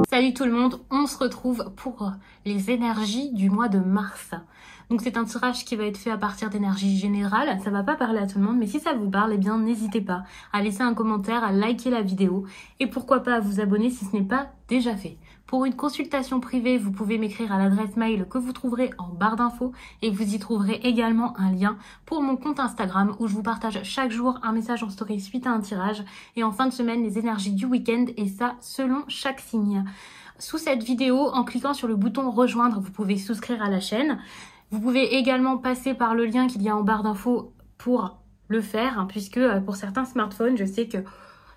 Salut tout le monde, on se retrouve pour les énergies du mois de mars. Donc c'est un tirage qui va être fait à partir d'énergie générale, ça va pas parler à tout le monde, mais si ça vous parle, eh bien n'hésitez pas à laisser un commentaire, à liker la vidéo et pourquoi pas à vous abonner si ce n'est pas déjà fait. Pour une consultation privée, vous pouvez m'écrire à l'adresse mail que vous trouverez en barre d'infos et vous y trouverez également un lien pour mon compte Instagram où je vous partage chaque jour un message en story suite à un tirage et en fin de semaine les énergies du week-end et ça selon chaque signe. Sous cette vidéo, en cliquant sur le bouton rejoindre, vous pouvez souscrire à la chaîne. Vous pouvez également passer par le lien qu'il y a en barre d'infos pour le faire, hein, puisque pour certains smartphones, je sais que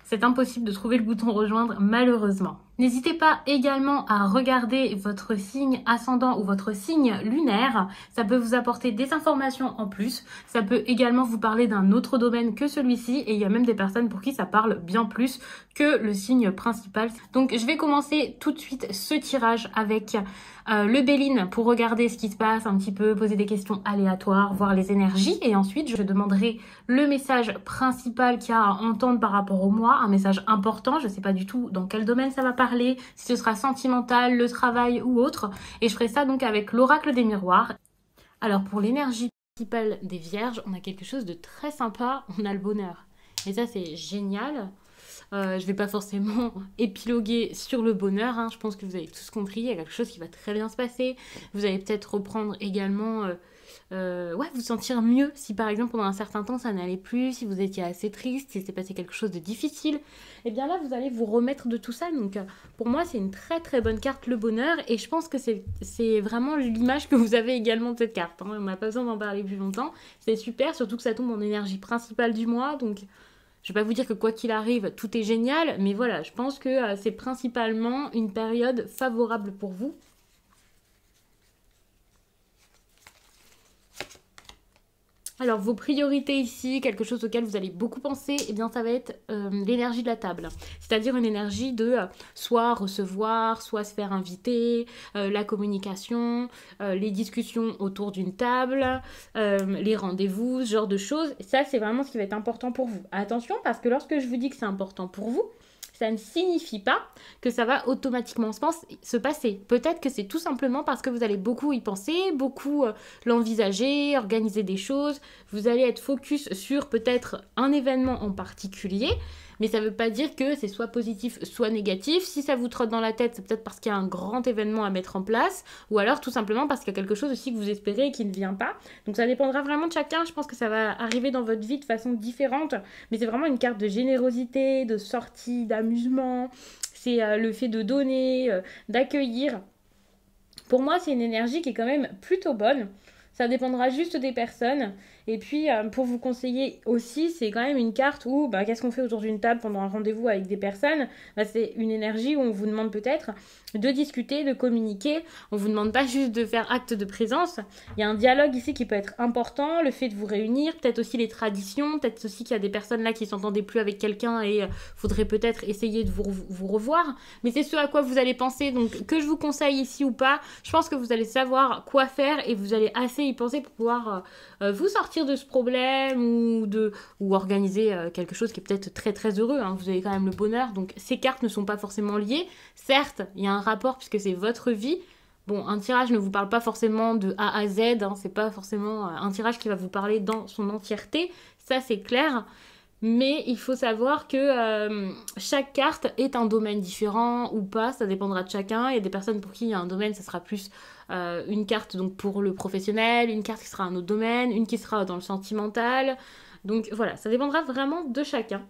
c'est impossible de trouver le bouton rejoindre malheureusement. N'hésitez pas également à regarder votre signe ascendant ou votre signe lunaire. Ça peut vous apporter des informations en plus. Ça peut également vous parler d'un autre domaine que celui-ci. Et il y a même des personnes pour qui ça parle bien plus que le signe principal. Donc je vais commencer tout de suite ce tirage avec le Béline pour regarder ce qui se passe un petit peu, poser des questions aléatoires, voir les énergies. Et ensuite, je demanderai le message principal qu'il y a à entendre par rapport au mois. Un message important. Je ne sais pas du tout dans quel domaine ça va parler. Si ce sera sentimental, le travail ou autre. Et je ferai ça donc avec l'oracle des miroirs. Alors pour l'énergie principale des vierges, on a quelque chose de très sympa, on a le bonheur. Et ça c'est génial. Je vais pas forcément épiloguer sur le bonheur, hein. Je pense que vous avez tous compris, il y a quelque chose qui va très bien se passer. Vous allez peut-être reprendre également... vous sentir mieux si par exemple pendant un certain temps ça n'allait plus, si vous étiez assez triste, si s'est passé quelque chose de difficile, et bien là vous allez vous remettre de tout ça. Donc pour moi c'est une très très bonne carte, le bonheur, et je pense que c'est vraiment l'image que vous avez également de cette carte, hein. On n'a pas besoin d'en parler plus longtemps, c'est super, surtout que ça tombe en énergie principale du mois, donc je vais pas vous dire que quoi qu'il arrive tout est génial, mais voilà, je pense que c'est principalement une période favorable pour vous. Alors, vos priorités ici, quelque chose auquel vous allez beaucoup penser, eh bien, ça va être l'énergie de la table. C'est-à-dire une énergie de soit recevoir, soit se faire inviter, la communication, les discussions autour d'une table, les rendez-vous, ce genre de choses. Et ça, c'est vraiment ce qui va être important pour vous. Attention, parce que lorsque je vous dis que c'est important pour vous, ça ne signifie pas que ça va automatiquement se passer. Peut-être que c'est tout simplement parce que vous allez beaucoup y penser, beaucoup l'envisager, organiser des choses. Vous allez être focus sur peut-être un événement en particulier, mais ça ne veut pas dire que c'est soit positif, soit négatif. Si ça vous trotte dans la tête, c'est peut-être parce qu'il y a un grand événement à mettre en place, ou alors tout simplement parce qu'il y a quelque chose aussi que vous espérez et qui ne vient pas. Donc ça dépendra vraiment de chacun. Je pense que ça va arriver dans votre vie de façon différente, mais c'est vraiment une carte de générosité, de sortie, d'amusement. C'est le fait de donner, d'accueillir. Pour moi, c'est une énergie qui est quand même plutôt bonne. Ça dépendra juste des personnes. Et puis, pour vous conseiller aussi, c'est quand même une carte où, qu'est-ce qu'on fait autour d'une table pendant un rendez-vous avec des personnes? C'est une énergie où on vous demande peut-être de discuter, de communiquer. On vous demande pas juste de faire acte de présence. Il y a un dialogue ici qui peut être important, le fait de vous réunir, peut-être aussi les traditions, peut-être aussi qu'il y a des personnes là qui s'entendaient plus avec quelqu'un et faudrait peut-être essayer de vous revoir. Mais c'est ce à quoi vous allez penser. Donc, que je vous conseille ici ou pas, je pense que vous allez savoir quoi faire et vous allez assez y penser pour pouvoir vous sortir de ce problème ou organiser quelque chose qui est peut-être très très heureux, hein. Vous avez quand même le bonheur, donc ces cartes ne sont pas forcément liées. Certes, il y a un rapport puisque c'est votre vie. Bon, un tirage ne vous parle pas forcément de A à Z, hein. C'est pas forcément un tirage qui va vous parler dans son entièreté, ça c'est clair. Mais il faut savoir que chaque carte est un domaine différent ou pas, ça dépendra de chacun. Il y a des personnes pour qui il y a un domaine, ça sera plus une carte donc pour le professionnel, une carte qui sera un autre domaine, une qui sera dans le sentimental. Donc voilà, ça dépendra vraiment de chacun.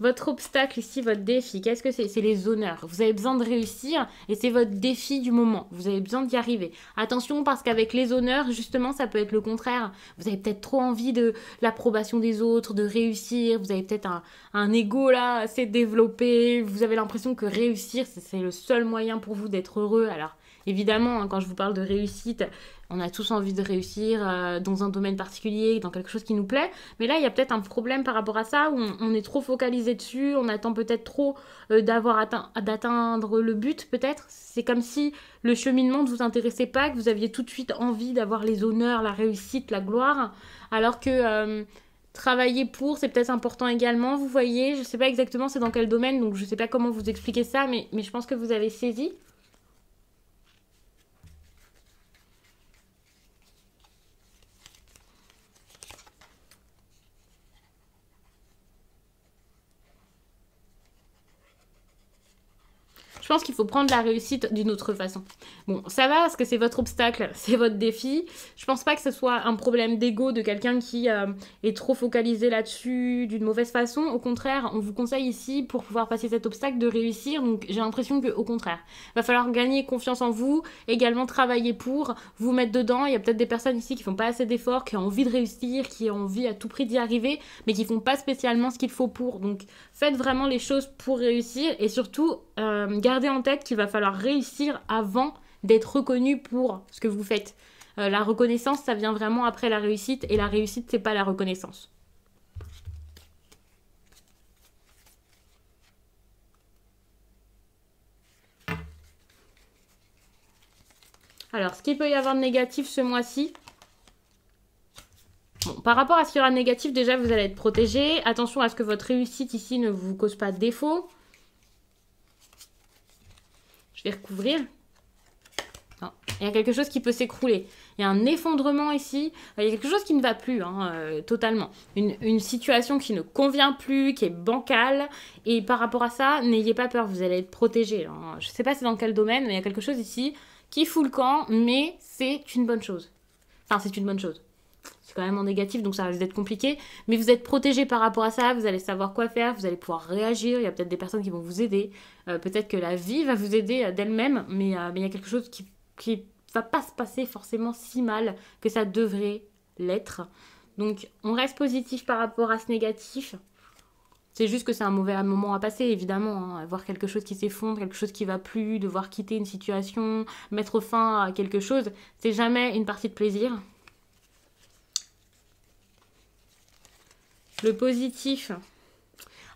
Votre obstacle ici, votre défi, qu'est-ce que c'est? C'est les honneurs. Vous avez besoin de réussir et c'est votre défi du moment. Vous avez besoin d'y arriver. Attention parce qu'avec les honneurs, justement, ça peut être le contraire. Vous avez peut-être trop envie de l'approbation des autres, de réussir. Vous avez peut-être un ego là assez développé. Vous avez l'impression que réussir, c'est le seul moyen pour vous d'être heureux. Alors, évidemment, hein, quand je vous parle de réussite, on a tous envie de réussir dans un domaine particulier, dans quelque chose qui nous plaît. Mais là, il y a peut-être un problème par rapport à ça, où on est trop focalisé dessus, on attend peut-être trop d'atteindre le but, peut-être. C'est comme si le cheminement ne vous intéressait pas, que vous aviez tout de suite envie d'avoir les honneurs, la réussite, la gloire, alors que Travailler pour, c'est peut-être important également, vous voyez. Je sais pas exactement c'est dans quel domaine, donc je sais pas comment vous expliquer ça, mais je pense que vous avez saisi. Je pense qu'il faut prendre la réussite d'une autre façon. Bon, ça va parce que c'est votre obstacle, c'est votre défi. Je pense pas que ce soit un problème d'ego de quelqu'un qui est trop focalisé là-dessus d'une mauvaise façon. Au contraire, on vous conseille ici, pour pouvoir passer cet obstacle, de réussir. Donc j'ai l'impression qu'au contraire, il va falloir gagner confiance en vous, également travailler pour vous mettre dedans. Il y a peut-être des personnes ici qui font pas assez d'efforts, qui ont envie de réussir, qui ont envie à tout prix d'y arriver, mais qui font pas spécialement ce qu'il faut pour. Donc faites vraiment les choses pour réussir et surtout gardez en tête qu'il va falloir réussir avant d'être reconnu pour ce que vous faites. La reconnaissance, ça vient vraiment après la réussite et la réussite, c'est pas la reconnaissance. Alors, ce qu'il peut y avoir de négatif ce mois-ci, bon, par rapport à ce qu'il y aura de négatif, déjà, vous allez être protégé. Attention à ce que votre réussite ici ne vous cause pas de défaut. Je vais recouvrir. Non. Il y a quelque chose qui peut s'écrouler. Il y a un effondrement ici. Il y a quelque chose qui ne va plus, totalement. Une situation qui ne convient plus, qui est bancale. Et par rapport à ça, n'ayez pas peur, vous allez être protégé. Hein. Je ne sais pas c'est dans quel domaine, mais il y a quelque chose ici qui fout le camp, mais c'est une bonne chose. Enfin, c'est une bonne chose. C'est quand même en négatif, donc ça risque d'être compliqué. Mais vous êtes protégé par rapport à ça, vous allez savoir quoi faire, vous allez pouvoir réagir. Il y a peut-être des personnes qui vont vous aider. Peut-être que la vie va vous aider d'elle-même, mais il y a quelque chose qui va pas se passer forcément si mal que ça devrait l'être. Donc on reste positif par rapport à ce négatif. C'est juste que c'est un mauvais moment à passer, évidemment. Hein. Voir quelque chose qui s'effondre, quelque chose qui va plus, devoir quitter une situation, mettre fin à quelque chose, c'est jamais une partie de plaisir. Le positif.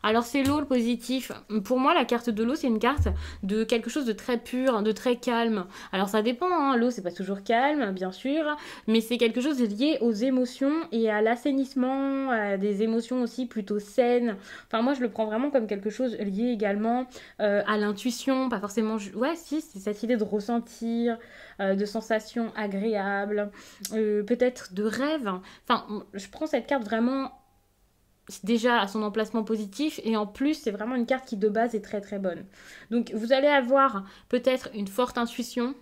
Alors c'est l'eau, le positif. Pour moi, la carte de l'eau, c'est une carte de quelque chose de très pur, de très calme. Alors ça dépend, hein. L'eau, c'est pas toujours calme, bien sûr, mais c'est quelque chose lié aux émotions et à l'assainissement, à des émotions aussi plutôt saines. Enfin, moi, je le prends vraiment comme quelque chose lié également à l'intuition, pas forcément... Ouais, si, c'est cette idée de ressentir, de sensations agréables, peut-être de rêves. Enfin, je prends cette carte vraiment déjà à son emplacement positif et en plus c'est vraiment une carte qui de base est très très bonne. Donc vous allez avoir peut-être une forte intuition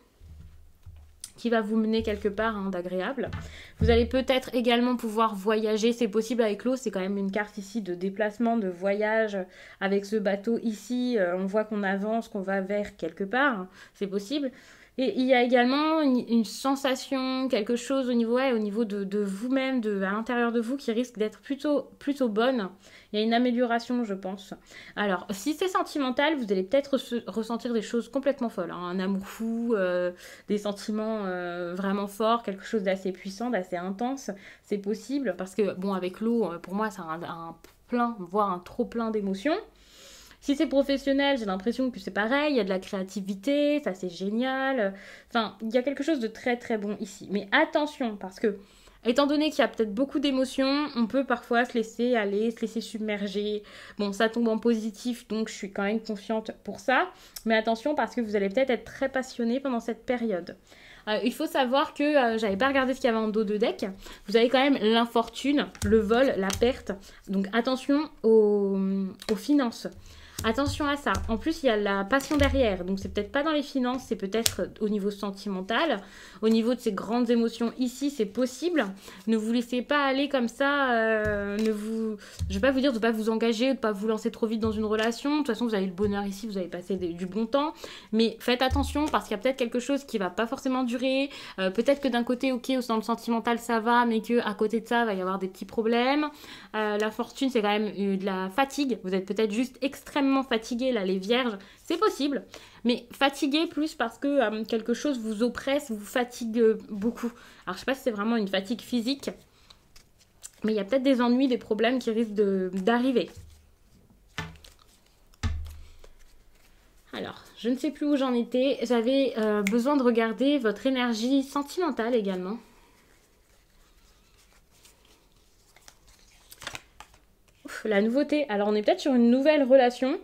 qui va vous mener quelque part d'agréable. Vous allez peut-être également pouvoir voyager, c'est possible avec l'eau, c'est quand même une carte ici de déplacement, de voyage. Avec ce bateau ici, on voit qu'on avance, qu'on va vers quelque part, c'est possible. Et il y a également une sensation, quelque chose au niveau, au niveau de vous-même, à l'intérieur de vous, qui risque d'être plutôt bonne. Il y a une amélioration, je pense. Alors, si c'est sentimental, vous allez peut-être ressentir des choses complètement folles. Hein. Un amour fou, des sentiments vraiment forts, quelque chose d'assez puissant, d'assez intense. C'est possible, parce que, bon, avec l'eau, pour moi, c'est un plein, voire un trop plein d'émotions. Si c'est professionnel, j'ai l'impression que c'est pareil, il y a de la créativité, ça c'est génial. Enfin, il y a quelque chose de très très bon ici. Mais attention, parce que, étant donné qu'il y a peut-être beaucoup d'émotions, on peut parfois se laisser aller, se laisser submerger. Bon, ça tombe en positif, donc je suis quand même confiante pour ça. Mais attention, parce que vous allez peut-être être très passionné pendant cette période. Il faut savoir que j'avais pas regardé ce qu'il y avait en dos de deck. Vous avez quand même l'infortune, le vol, la perte. Donc attention aux finances. Attention à ça. En plus, il y a la passion derrière. Donc, c'est peut-être pas dans les finances, c'est peut-être au niveau sentimental. Au niveau de ces grandes émotions ici, c'est possible. Ne vous laissez pas aller comme ça. Je vais pas vous dire de ne pas vous engager, de ne pas vous lancer trop vite dans une relation. De toute façon, vous avez le bonheur ici, vous avez passé du bon temps. Mais faites attention parce qu'il y a peut-être quelque chose qui va pas forcément durer. Peut-être que d'un côté, ok, dans le sentimental, ça va, mais qu'à côté de ça, il va y avoir des petits problèmes. La fortune, c'est quand même de la fatigue. Vous êtes peut-être juste extrêmement fatigué, là, les vierges, c'est possible, mais fatigué plus parce que quelque chose vous oppresse, vous fatigue beaucoup. Alors, je sais pas si c'est vraiment une fatigue physique, mais il y a peut-être des ennuis, des problèmes qui risquent d'arriver. Alors, je ne sais plus où j'en étais. J'avais besoin de regarder votre énergie sentimentale également. la nouveauté. Alors on est peut-être sur une nouvelle relation.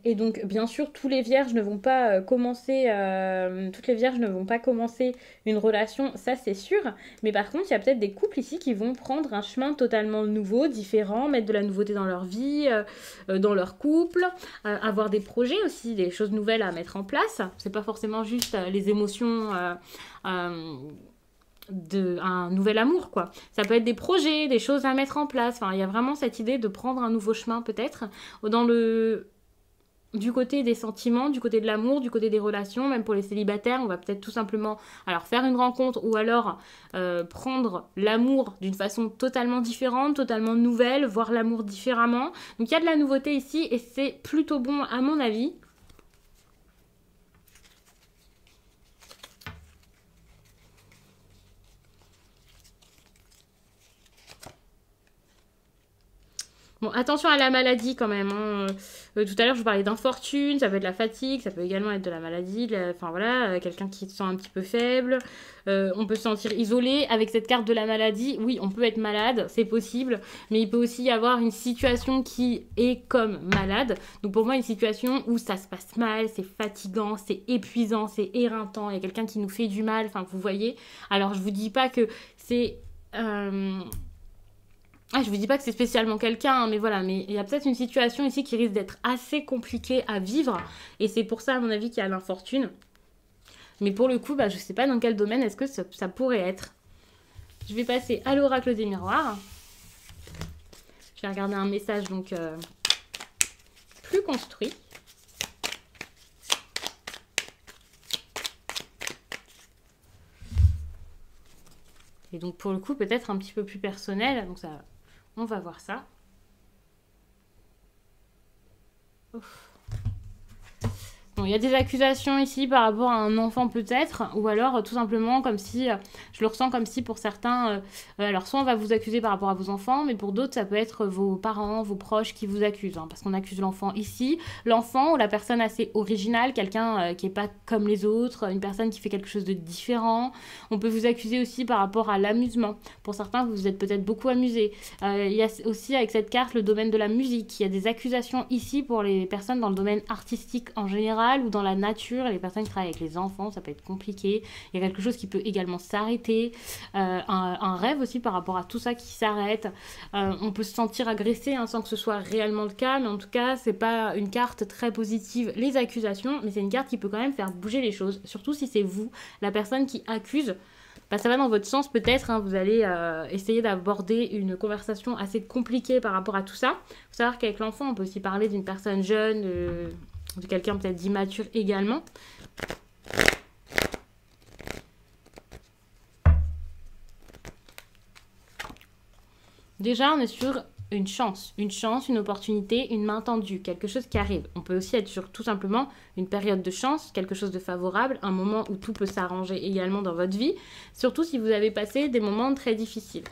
Et donc bien sûr, tous les vierges ne vont pas toutes les vierges ne vont pas commencer une relation, ça c'est sûr. Mais par contre, il y a peut-être des couples ici qui vont prendre un chemin totalement nouveau, différent, mettre de la nouveauté dans leur vie, dans leur couple, avoir des projets aussi, des choses nouvelles à mettre en place. C'est pas forcément juste les émotions un nouvel amour, quoi. Ça peut être des projets, des choses à mettre en place. Enfin, il y a vraiment cette idée de prendre un nouveau chemin, peut-être, du côté des sentiments, du côté de l'amour, du côté des relations. Même pour les célibataires, on va peut-être tout simplement alors faire une rencontre ou alors prendre l'amour d'une façon totalement différente, totalement nouvelle, voir l'amour différemment. Donc il y a de la nouveauté ici et c'est plutôt bon à mon avis. Bon, attention à la maladie quand même. Hein. Tout à l'heure, je vous parlais d'infortune, ça peut être de la fatigue, ça peut également être de la maladie, enfin voilà, quelqu'un qui se sent un petit peu faible. On peut se sentir isolé. Avec cette carte de la maladie, oui, on peut être malade, c'est possible, mais il peut aussi y avoir une situation qui est comme malade. Donc pour moi, une situation où ça se passe mal, c'est fatigant, c'est épuisant, c'est éreintant, il y a quelqu'un qui nous fait du mal, enfin vous voyez. Alors je vous dis pas que c'est... je vous dis pas que c'est spécialement quelqu'un, hein, mais voilà, mais il y a peut-être une situation ici qui risque d'être assez compliquée à vivre, et c'est pour ça, à mon avis, qu'il y a l'infortune. Mais pour le coup, je sais pas dans quel domaine est-ce que ça pourrait être. Je vais passer à l'oracle des miroirs. Je vais regarder un message, donc, plus construit. Et donc, pour le coup, peut-être un petit peu plus personnel, donc ça... On va voir ça. Ouf. Bon, il y a des accusations ici par rapport à un enfant peut-être, ou alors tout simplement comme si, je le ressens comme si pour certains, alors soit on va vous accuser par rapport à vos enfants, mais pour d'autres ça peut être vos parents, vos proches qui vous accusent, hein, parce qu'on accuse l'enfant ici, l'enfant ou la personne assez originale, quelqu'un qui n'est pas comme les autres, une personne qui fait quelque chose de différent. On peut vous accuser aussi par rapport à l'amusement. Pour certains, vous vous êtes peut-être beaucoup amusé. Il y a aussi avec cette carte le domaine de la musique. Il y a des accusations ici pour les personnes dans le domaine artistique en général, ou dans la nature, les personnes qui travaillent avec les enfants, ça peut être compliqué. Il y a quelque chose qui peut également s'arrêter, un rêve aussi par rapport à tout ça qui s'arrête. On peut se sentir agressé sans que ce soit réellement le cas, mais en tout cas, c'est pas une carte très positive, les accusations, mais c'est une carte qui peut quand même faire bouger les choses, surtout si c'est vous, la personne qui accuse. Ça va dans votre sens peut-être, hein, vous allez essayer d'aborder une conversation assez compliquée par rapport à tout ça. Il faut savoir qu'avec l'enfant, on peut aussi parler d'une personne jeune, de quelqu'un peut-être d'immature également. Déjà, on est sur une chance, une opportunité, une main tendue, quelque chose qui arrive. On peut aussi être sur tout simplement une période de chance, quelque chose de favorable, un moment où tout peut s'arranger également dans votre vie, surtout si vous avez passé des moments très difficiles.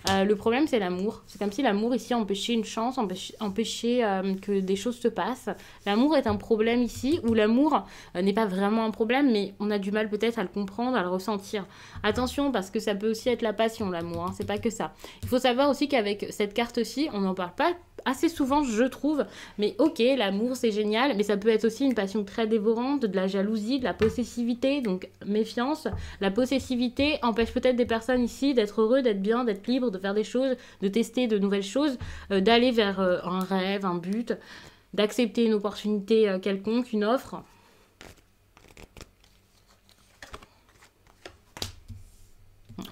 Le problème, c'est l'amour. C'est comme si l'amour ici empêchait une chance, empêchait que des choses se passent. L'amour est un problème ici, où l'amour n'est pas vraiment un problème, mais on a du mal peut-être à le comprendre, à le ressentir. Attention, parce que ça peut aussi être la passion, l'amour, hein, c'est pas que ça. Il faut savoir aussi qu'avec cette carte-ci, on n'en parle pas assez souvent, je trouve, mais ok, l'amour c'est génial, mais ça peut être aussi une passion très dévorante, de la jalousie, de la possessivité, donc méfiance. La possessivité empêche peut-être des personnes ici d'être heureux, d'être bien, d'être libre, de faire des choses, de tester de nouvelles choses, d'aller vers un rêve, un but, d'accepter une opportunité quelconque, une offre.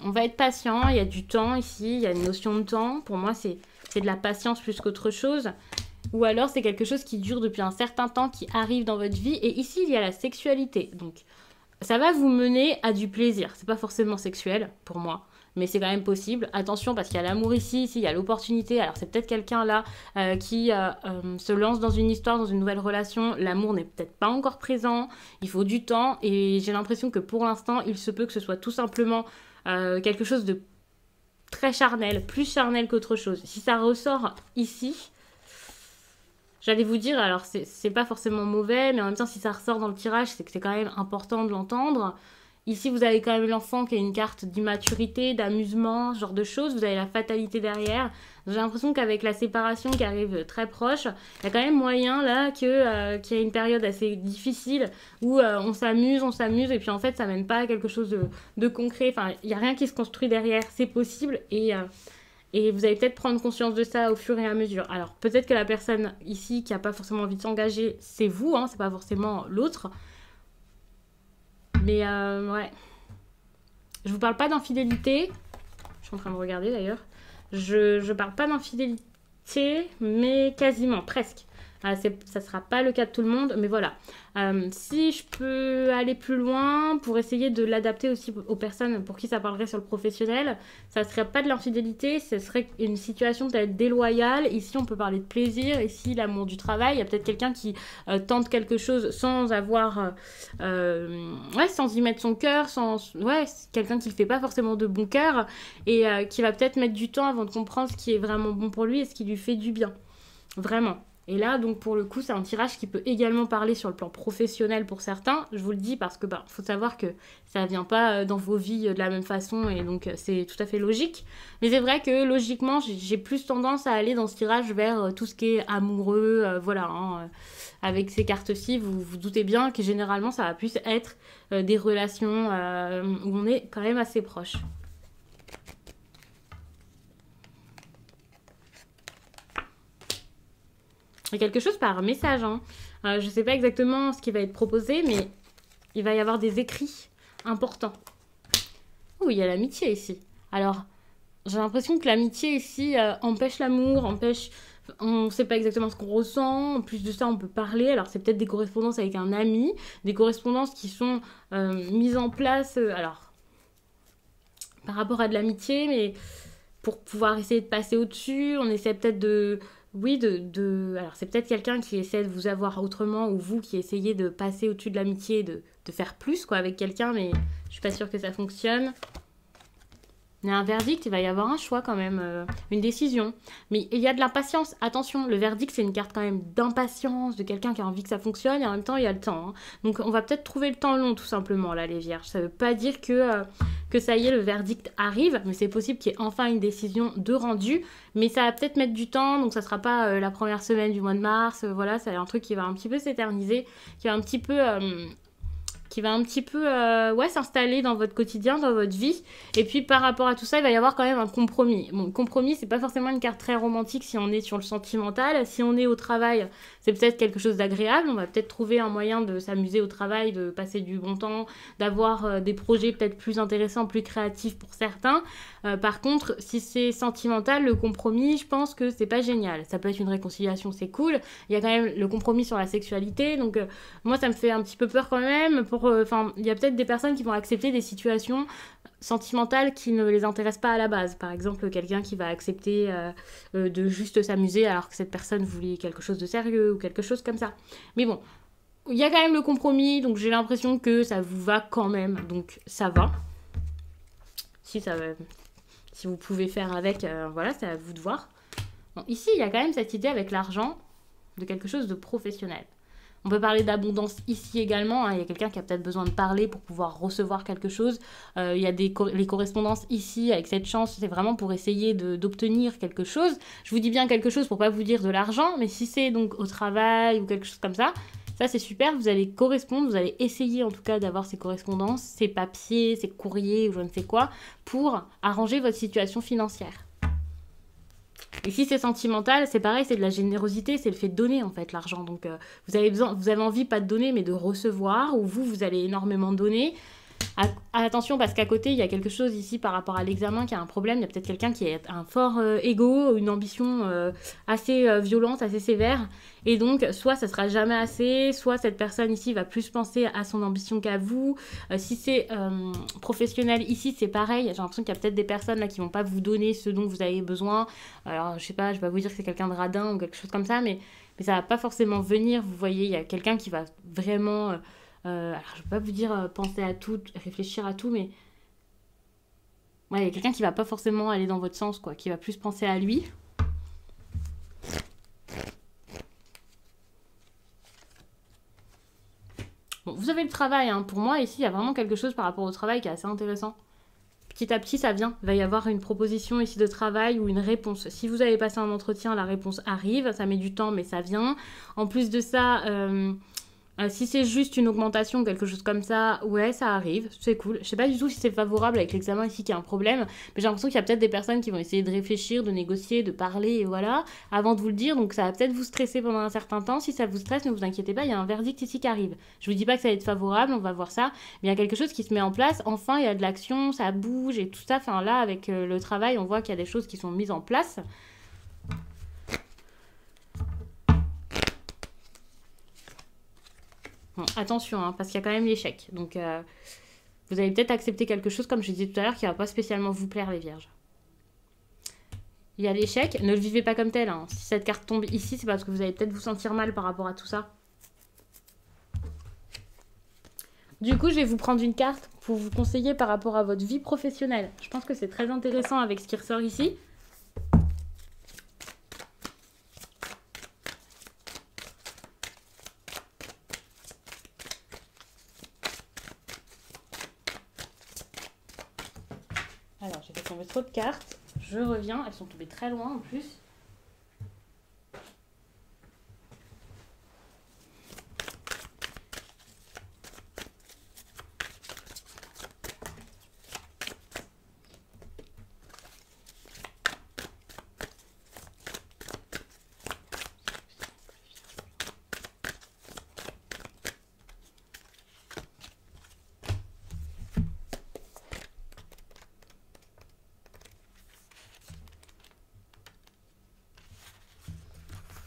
On va être patient, il y a du temps ici, il y a une notion de temps. Pour moi, c'est de la patience plus qu'autre chose. Ou alors, c'est quelque chose qui dure depuis un certain temps, qui arrive dans votre vie. Et ici, il y a la sexualité. Donc, ça va vous mener à du plaisir. C'est pas forcément sexuel, pour moi. Mais c'est quand même possible. Attention, parce qu'il y a l'amour ici, il y a l'opportunité. Alors, c'est peut-être quelqu'un là qui se lance dans une histoire, dans une nouvelle relation. L'amour n'est peut-être pas encore présent. Il faut du temps. Et j'ai l'impression que pour l'instant, il se peut que ce soit tout simplement quelque chose de très charnel, plus charnel qu'autre chose. Si ça ressort ici, j'allais vous dire, alors c'est pas forcément mauvais, mais en même temps, si ça ressort dans le tirage, c'est que c'est quand même important de l'entendre. Ici, vous avez quand même l'enfant qui a une carte d'immaturité, d'amusement, ce genre de choses. Vous avez la fatalité derrière. J'ai l'impression qu'avec la séparation qui arrive très proche, il y a quand même moyen là qu'il y ait une période assez difficile où on s'amuse, et puis en fait, ça mène pas à quelque chose de concret. Enfin, il n'y a rien qui se construit derrière. C'est possible, et vous allez peut-être prendre conscience de ça au fur et à mesure. Alors, peut-être que la personne ici qui n'a pas forcément envie de s'engager, c'est vous, hein, c'est pas forcément l'autre. Mais ouais. Je vous parle pas d'infidélité. Je suis en train de regarder d'ailleurs. Je parle pas d'infidélité, mais quasiment, presque. Ça sera pas le cas de tout le monde, mais voilà. Si je peux aller plus loin pour essayer de l'adapter aussi aux personnes pour qui ça parlerait sur le professionnel, ça serait pas de l'infidélité, ce serait une situation peut-être déloyale. Ici, on peut parler de plaisir. Ici, l'amour du travail. Il y a peut-être quelqu'un qui tente quelque chose sans avoir... ouais, sans y mettre son cœur, ouais, quelqu'un qui le fait pas forcément de bon cœur et qui va peut-être mettre du temps avant de comprendre ce qui est vraiment bon pour lui et ce qui lui fait du bien. Vraiment. Et là, donc, pour le coup, c'est un tirage qui peut également parler sur le plan professionnel pour certains. Je vous le dis parce que, faut savoir que ça ne vient pas dans vos vies de la même façon et donc c'est tout à fait logique. Mais c'est vrai que, logiquement, j'ai plus tendance à aller dans ce tirage vers tout ce qui est amoureux, voilà. Hein, avec ces cartes-ci, vous vous doutez bien que généralement, ça va plus être des relations où on est quand même assez proche. Et quelque chose par message. Hein. Je ne sais pas exactement ce qui va être proposé, mais il va y avoir des écrits importants. Oh, il y a l'amitié ici. Alors, j'ai l'impression que l'amitié ici empêche l'amour, empêche... On ne sait pas exactement ce qu'on ressent. En plus de ça, on peut parler. Alors, c'est peut-être des correspondances avec un ami, des correspondances qui sont mises en place, alors, par rapport à de l'amitié, mais pour pouvoir essayer de passer au-dessus, on essaie peut-être de... Oui, alors c'est peut-être quelqu'un qui essaie de vous avoir autrement ou vous qui essayez de passer au-dessus de l'amitié, de faire plus quoi avec quelqu'un, mais je suis pas sûre que ça fonctionne. Il y a un verdict, il va y avoir un choix quand même, une décision. Mais il y a de l'impatience. Attention, le verdict, c'est une carte quand même d'impatience, de quelqu'un qui a envie que ça fonctionne, et en même temps, il y a le temps. Hein. Donc, on va peut-être trouver le temps long, tout simplement, là, les vierges. Ça veut pas dire que ça y est, le verdict arrive, mais c'est possible qu'il y ait enfin une décision de rendu. Mais ça va peut-être mettre du temps, donc ça sera pas la première semaine du mois de mars. Voilà, c'est un truc qui va un petit peu s'éterniser, qui va un petit peu... ouais, s'installer dans votre quotidien, dans votre vie. Et puis par rapport à tout ça, il va y avoir quand même un compromis. Bon, le compromis, c'est pas forcément une carte très romantique si on est sur le sentimental. Si on est au travail, c'est peut-être quelque chose d'agréable. On va peut-être trouver un moyen de s'amuser au travail, de passer du bon temps, d'avoir des projets peut-être plus intéressants, plus créatifs pour certains. Par contre, si c'est sentimental, le compromis, je pense que c'est pas génial. Ça peut être une réconciliation, c'est cool. Il y a quand même le compromis sur la sexualité. Donc moi, ça me fait un petit peu peur quand même. Il y a peut-être des personnes qui vont accepter des situations sentimentales qui ne les intéressent pas à la base. Par exemple, quelqu'un qui va accepter de juste s'amuser alors que cette personne voulait quelque chose de sérieux ou quelque chose comme ça. Mais bon, il y a quand même le compromis, donc j'ai l'impression que ça vous va quand même. Donc ça va. Si vous pouvez faire avec, voilà, c'est à vous de voir. Bon, ici, il y a quand même cette idée avec l'argent de quelque chose de professionnel. On peut parler d'abondance ici également. Hein. Il y a quelqu'un qui a peut-être besoin de parler pour pouvoir recevoir quelque chose. Il y a les correspondances ici avec cette chance. C'est vraiment pour essayer d'obtenir quelque chose. Je vous dis bien quelque chose pour pas vous dire de l'argent. Mais si c'est donc au travail ou quelque chose comme ça, ça c'est super. Vous allez correspondre. Vous allez essayer en tout cas d'avoir ces correspondances, ces papiers, ces courriers ou je ne sais quoi pour arranger votre situation financière. Et si c'est sentimental, c'est pareil, c'est de la générosité, c'est le fait de donner en fait l'argent. Donc vous avez envie pas de donner mais de recevoir, ou vous allez énormément donner. Attention parce qu'à côté il y a quelque chose ici par rapport à l'examen qui a un problème. Il y a peut-être quelqu'un qui a un fort ego, une ambition assez violente, assez sévère. Et donc soit ça sera jamais assez, soit cette personne ici va plus penser à son ambition qu'à vous. Si c'est professionnel ici c'est pareil. J'ai l'impression qu'il y a peut-être des personnes là qui vont pas vous donner ce dont vous avez besoin. Alors je sais pas, je vais pas vous dire que c'est quelqu'un de radin ou quelque chose comme ça, mais ça va pas forcément venir. Vous voyez, il y a quelqu'un qui va vraiment... alors, je ne vais pas vous dire penser à tout, réfléchir à tout, mais ouais, il y a quelqu'un qui va pas forcément aller dans votre sens, quoi, qui va plus penser à lui. Bon, vous Vous avez le travail, hein. Pour moi, ici, il y a vraiment quelque chose par rapport au travail qui est assez intéressant. Petit à petit, ça vient. Il va y avoir une proposition ici de travail ou une réponse. Si vous avez passé un entretien, la réponse arrive. Ça met du temps, mais ça vient. En plus de ça, si c'est juste une augmentation, quelque chose comme ça, ouais, ça arrive, c'est cool. Je sais pas du tout si c'est favorable avec l'examen ici qu'il y a un problème, mais j'ai l'impression qu'il y a peut-être des personnes qui vont essayer de réfléchir, de négocier, de parler, et voilà, avant de vous le dire. Donc ça va peut-être vous stresser pendant un certain temps. Si ça vous stresse, ne vous inquiétez pas, il y a un verdict ici qui arrive. Je vous dis pas que ça va être favorable, on va voir ça, mais il y a quelque chose qui se met en place. Enfin, il y a de l'action, ça bouge et tout ça. Enfin là, avec le travail, on voit qu'il y a des choses qui sont mises en place. Bon, attention, hein, parce qu'il y a quand même l'échec. Donc, vous allez peut-être accepter quelque chose, comme je disais tout à l'heure, qui ne va pas spécialement vous plaire, les vierges. Il y a l'échec. Ne le vivez pas comme tel. Hein. Si cette carte tombe ici, c'est parce que vous allez peut-être vous sentir mal par rapport à tout ça. Du coup, je vais vous prendre une carte pour vous conseiller par rapport à votre vie professionnelle. Je pense que c'est très intéressant avec ce qui ressort ici. Alors, j'ai fait tomber trop de cartes. Je reviens. Elles sont tombées très loin en plus.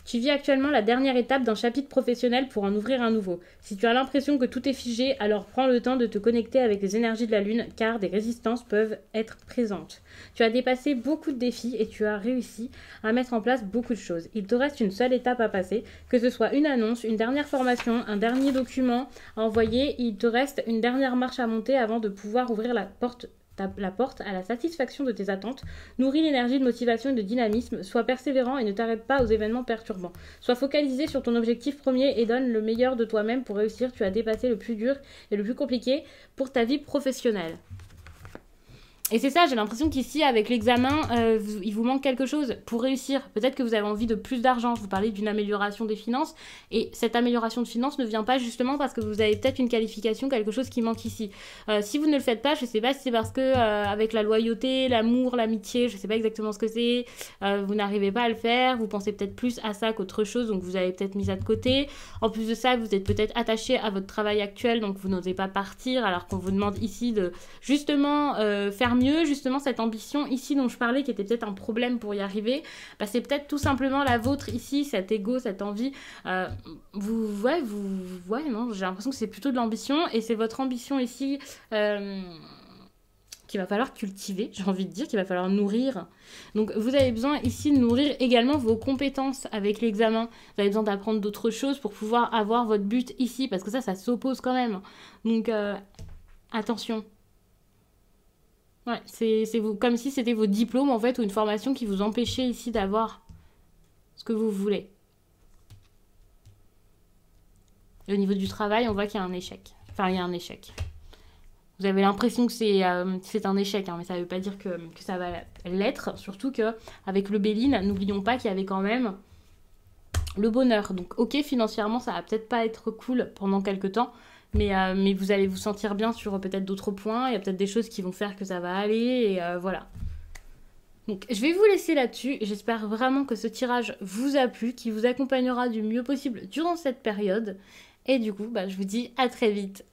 Tu vis actuellement la dernière étape d'un chapitre professionnel pour en ouvrir un nouveau. Si tu as l'impression que tout est figé, alors prends le temps de te connecter avec les énergies de la Lune, car des résistances peuvent être présentes. Tu as dépassé beaucoup de défis et tu as réussi à mettre en place beaucoup de choses. Il te reste une seule étape à passer, que ce soit une annonce, une dernière formation, un dernier document à envoyer. Il te reste une dernière marche à monter avant de pouvoir ouvrir la porte à la satisfaction de tes attentes. Nourris l'énergie de motivation et de dynamisme. Sois persévérant et ne t'arrête pas aux événements perturbants. Sois focalisé sur ton objectif premier et donne le meilleur de toi-même pour réussir. Tu as dépassé le plus dur et le plus compliqué pour ta vie professionnelle. Et c'est ça, j'ai l'impression qu'ici, avec l'examen, il vous manque quelque chose pour réussir. Peut-être que vous avez envie de plus d'argent. Je vous parlais d'une amélioration des finances. Et cette amélioration de finances ne vient pas justement parce que vous avez peut-être une qualification, quelque chose qui manque ici. Si vous ne le faites pas, je ne sais pas si c'est parce que avec la loyauté, l'amour, l'amitié, je ne sais pas exactement ce que c'est, vous n'arrivez pas à le faire. Vous pensez peut-être plus à ça qu'autre chose, donc vous avez peut-être mis ça de côté. En plus de ça, vous êtes peut-être attaché à votre travail actuel, donc vous n'osez pas partir, alors qu'on vous demande ici de justement faire mieux, justement cette ambition ici dont je parlais qui était peut-être un problème pour y arriver, bah, c'est peut-être tout simplement la vôtre ici, cet ego, cette envie, non, j'ai l'impression que c'est plutôt de l'ambition et c'est votre ambition ici qu'il va falloir cultiver, j'ai envie de dire, qu'il va falloir nourrir. Donc vous avez besoin ici de nourrir également vos compétences avec l'examen. Vous avez besoin d'apprendre d'autres choses pour pouvoir avoir votre but ici, parce que ça s'oppose quand même. Donc attention. Ouais, c'est comme si c'était vos diplômes en fait, ou une formation qui vous empêchait ici d'avoir ce que vous voulez. Et au niveau du travail, on voit qu'il y a un échec. Enfin, il y a un échec. Vous avez l'impression que c'est un échec, hein, mais ça ne veut pas dire que ça va l'être. Surtout qu'avec le Béline, n'oublions pas qu'il y avait quand même le bonheur. Donc ok, financièrement, ça va peut-être pas être cool pendant quelques temps, mais vous allez vous sentir bien sur peut-être d'autres points. Il y a peut-être des choses qui vont faire que ça va aller, et voilà. Donc je vais vous laisser là-dessus. J'espère vraiment que ce tirage vous a plu, qu'il vous accompagnera du mieux possible durant cette période. Et du coup, je vous dis à très vite.